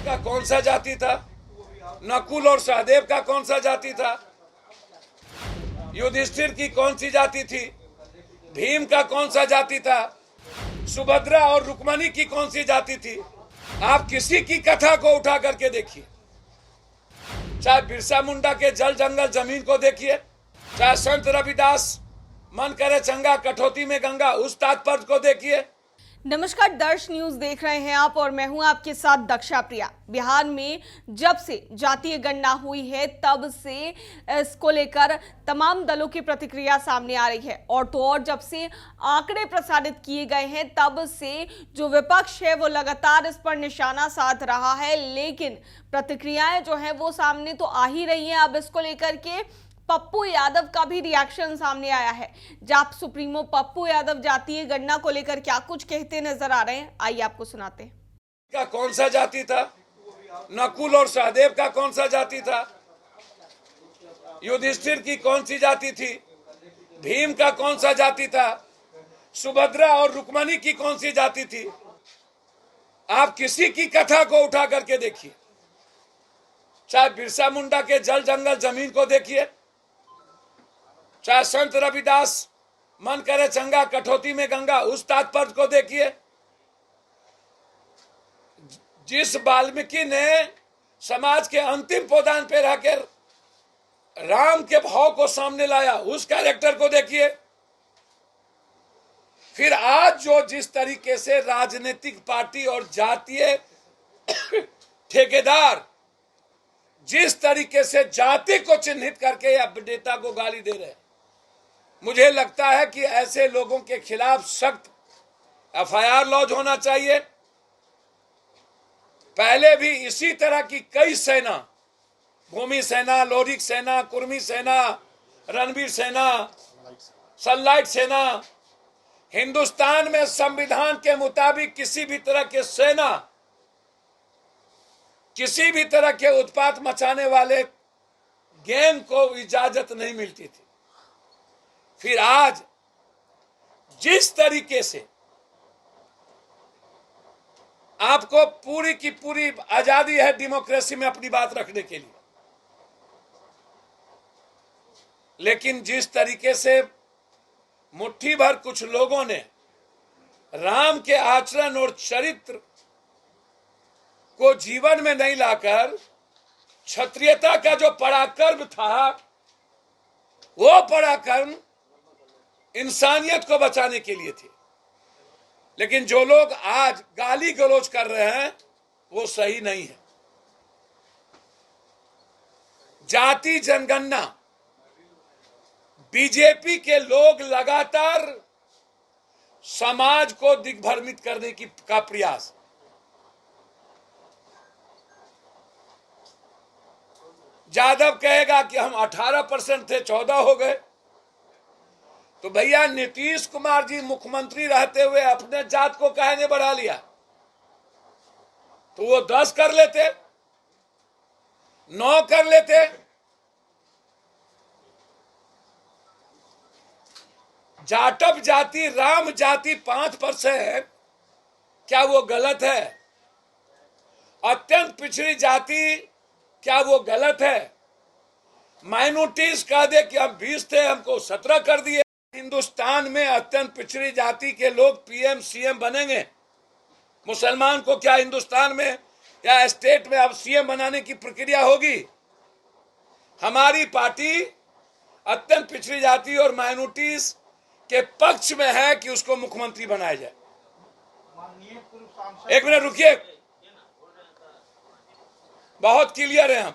का कौन सा जाति था? नकुल और सहदेव का कौन सा जाति था? युधिष्ठिर की कौन सी जाति थी? भीम का कौन सा जाति था? सुभद्रा और रुक्मणी की कौन सी जाति थी? आप किसी की कथा को उठा करके देखिए, चाहे बिरसा मुंडा के जल जंगल जमीन को देखिए, चाहे संत रविदास मन करे चंगा कठौती में गंगा उस तात्पर्य को देखिए। नमस्कार, दर्श न्यूज देख रहे हैं आप और मैं हूं आपके साथ दक्षा प्रिया। बिहार में जब से जातीय गणना हुई है तब से इसको लेकर तमाम दलों की प्रतिक्रिया सामने आ रही है और तो और जब से आंकड़े प्रसारित किए गए हैं तब से जो विपक्ष है वो लगातार इस पर निशाना साध रहा है, लेकिन प्रतिक्रियाएं जो है वो सामने तो आ ही रही हैं। अब इसको लेकर के पप्पू यादव का भी रिएक्शन सामने आया है। जाप सुप्रीमो पप्पू यादव जातीय गणना को लेकर क्या कुछ कहते नजर आ रहे हैं, आइए आपको सुनाते हैं। का कौन सा जाति था? नकुल और सहदेव का कौन सा जाति था? युधिष्ठिर की कौन सी जाति थी? भीम का कौन सा जाति था? सुभद्रा और रुक्मणी की कौन सी जाति थी? आप किसी की कथा को उठा करके देखिए, चाहे बिरसा मुंडा के जल जंगल जमीन को देखिए, चाहे संत रविदास मन करे चंगा कठौती में गंगा उस तात्पर्य को देखिए। जिस वाल्मीकि ने समाज के अंतिम पौधान पे रहकर राम के भाव को सामने लाया उस कैरेक्टर को देखिए। फिर आज जो जिस तरीके से राजनीतिक पार्टी और जातीय ठेकेदार जिस तरीके से जाति को चिन्हित करके या नेता को गाली दे रहे हैं, मुझे लगता है कि ऐसे लोगों के खिलाफ सख्त एफआईआर लॉन्च होना चाहिए। पहले भी इसी तरह की कई सेना, भूमि सेना, लोरिक सेना, कुर्मी सेना, रणवीर सेना, सनलाइट सेना, हिंदुस्तान में संविधान के मुताबिक किसी भी तरह के सेना, किसी भी तरह के उत्पात मचाने वाले गैंग को इजाजत नहीं मिलती थी। फिर आज जिस तरीके से आपको पूरी की पूरी आजादी है डेमोक्रेसी में अपनी बात रखने के लिए, लेकिन जिस तरीके से मुट्ठी भर कुछ लोगों ने राम के आचरण और चरित्र को जीवन में नहीं लाकर क्षत्रियता का जो पराक्रम था वो पराक्रम इंसानियत को बचाने के लिए थे। लेकिन जो लोग आज गाली गलौज कर रहे हैं वो सही नहीं है। जाति जनगणना बीजेपी के लोग लगातार समाज को दिग्भ्रमित करने का प्रयास। यादव कहेगा कि हम 18% थे 14 हो गए, तो भैया नीतीश कुमार जी मुख्यमंत्री रहते हुए अपने जात को काहे ने बढ़ा लिया? तो वो 10 कर लेते, 9 कर लेते। जाटव जाति राम जाति 5% क्या वो गलत है? अत्यंत पिछड़ी जाति क्या वो गलत है? माइनॉरिटीज कह दे कि हम 20 थे हमको 17 कर दिए। हिंदुस्तान में अत्यंत पिछड़ी जाति के लोग पीएम सीएम बनेंगे। मुसलमान को क्या हिंदुस्तान में या स्टेट में अब सीएम बनाने की प्रक्रिया होगी? हमारी पार्टी अत्यंत पिछड़ी जाति और माइनॉरिटीज के पक्ष में है कि उसको मुख्यमंत्री बनाया जाए। एक मिनट रुकिए, बहुत क्लियर है हम।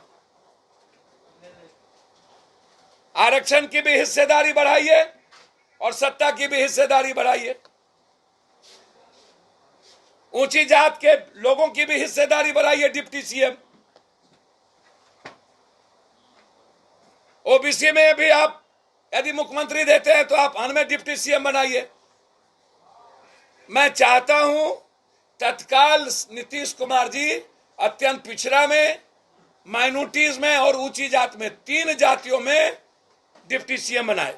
आरक्षण की भी हिस्सेदारी बढ़ाइए और सत्ता की भी हिस्सेदारी बढ़ाइए। ऊंची जात के लोगों की भी हिस्सेदारी बढ़ाइए। डिप्टी सीएम ओबीसी में भी आप यदि मुख्यमंत्री देते हैं तो आप हमें डिप्टी सीएम बनाइए। मैं चाहता हूं तत्काल नीतीश कुमार जी अत्यंत पिछड़ा में, माइनॉरिटीज में और ऊंची जात में, 3 जातियों में डिप्टी सीएम बनाए।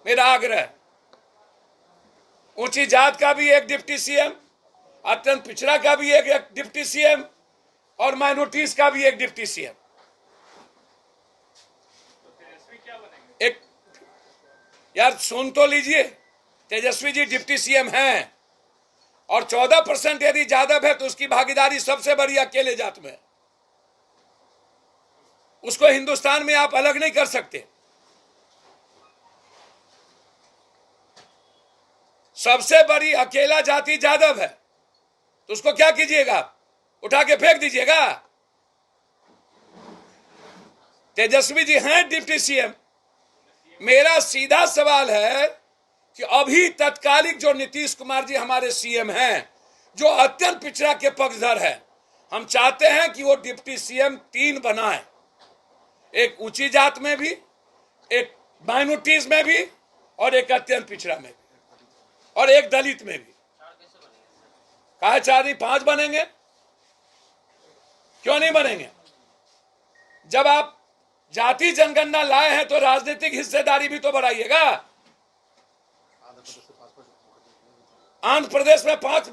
मेरा आग्रह, ऊंची जात का भी एक डिप्टी सीएम, अत्यंत पिछड़ा का भी एक डिप्टी सीएम और माइनॉरिटीज का भी एक डिप्टी सीएम। एक यार सुन तो लीजिए, तेजस्वी जी डिप्टी सीएम हैं और 14% यदि यादव है तो उसकी भागीदारी सबसे बड़ी अकेले जात में है। उसको हिंदुस्तान में आप अलग नहीं कर सकते। सबसे बड़ी अकेला जाति यादव है, तो उसको क्या कीजिएगा? उठा के फेंक दीजिएगा। तेजस्वी जी हैं डिप्टी सीएम। मेरा सीधा सवाल है कि अभी तत्कालिक जो नीतीश कुमार जी हमारे सीएम हैं, जो अत्यंत पिछड़ा के पक्षधर है, हम चाहते हैं कि वो डिप्टी सीएम 3 बनाए, एक ऊंची जात में भी, एक माइनॉरिटीज में भी और एक अत्यंत पिछड़ा में भी और एक दलित में भी। कहा 4 नहीं 5 बनेंगे? क्यों नहीं बनेंगे? जब आप जाति जनगणना लाए हैं तो राजनीतिक हिस्सेदारी भी तो बढ़ाइएगा। आंध्र प्रदेश में 5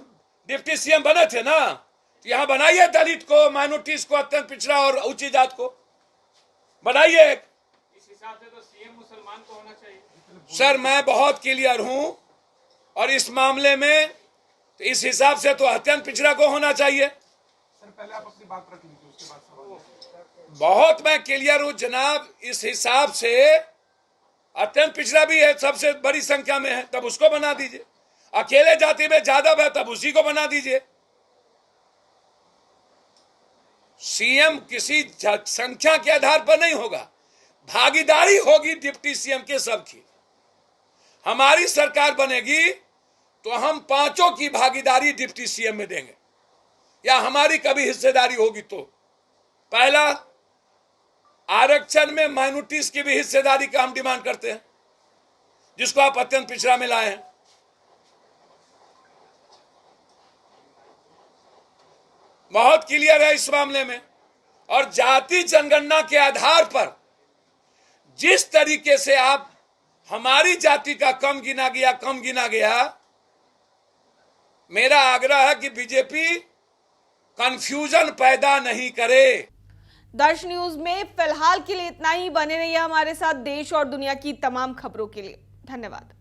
डिप्टी सीएम बने थे ना, तो यहां बनाइए दलित को, माइनॉरिटीज को, अत्यंत पिछड़ा और ऊंची जात को बनाइए। इस हिसाब से तो सीएम मुसलमान को होना चाहिए। सर मैं बहुत क्लियर हूं और इस मामले में तो इस हिसाब से तो अत्यंत पिछड़ा को होना चाहिए। सर पहले आप अपनी बात रख लीजिए, उसके बाद सवाल। बहुत मैं क्लियर हूं जनाब, इस हिसाब से अत्यंत पिछड़ा भी है, सबसे बड़ी संख्या में है, तब उसको बना दीजिए। अकेले जाति में यादव है, तब उसी को बना दीजिए। सीएम किसी संख्या के आधार पर नहीं होगा, भागीदारी होगी डिप्टी सीएम के सबकी। हमारी सरकार बनेगी तो हम 5 की भागीदारी डिप्टी सीएम में देंगे, या हमारी कभी हिस्सेदारी होगी तो। पहला, आरक्षण में माइनॉरिटीज की भी हिस्सेदारी का हम डिमांड करते हैं, जिसको आप अत्यंत पिछड़ा में लाए हैं। बहुत क्लियर है इस मामले में। और जाति जनगणना के आधार पर जिस तरीके से आप हमारी जाति का कम गिना गया, मेरा आग्रह है कि बीजेपी कंफ्यूजन पैदा नहीं करे। दर्श न्यूज में फिलहाल के लिए इतना ही। बने रहिए हमारे साथ देश और दुनिया की तमाम खबरों के लिए। धन्यवाद।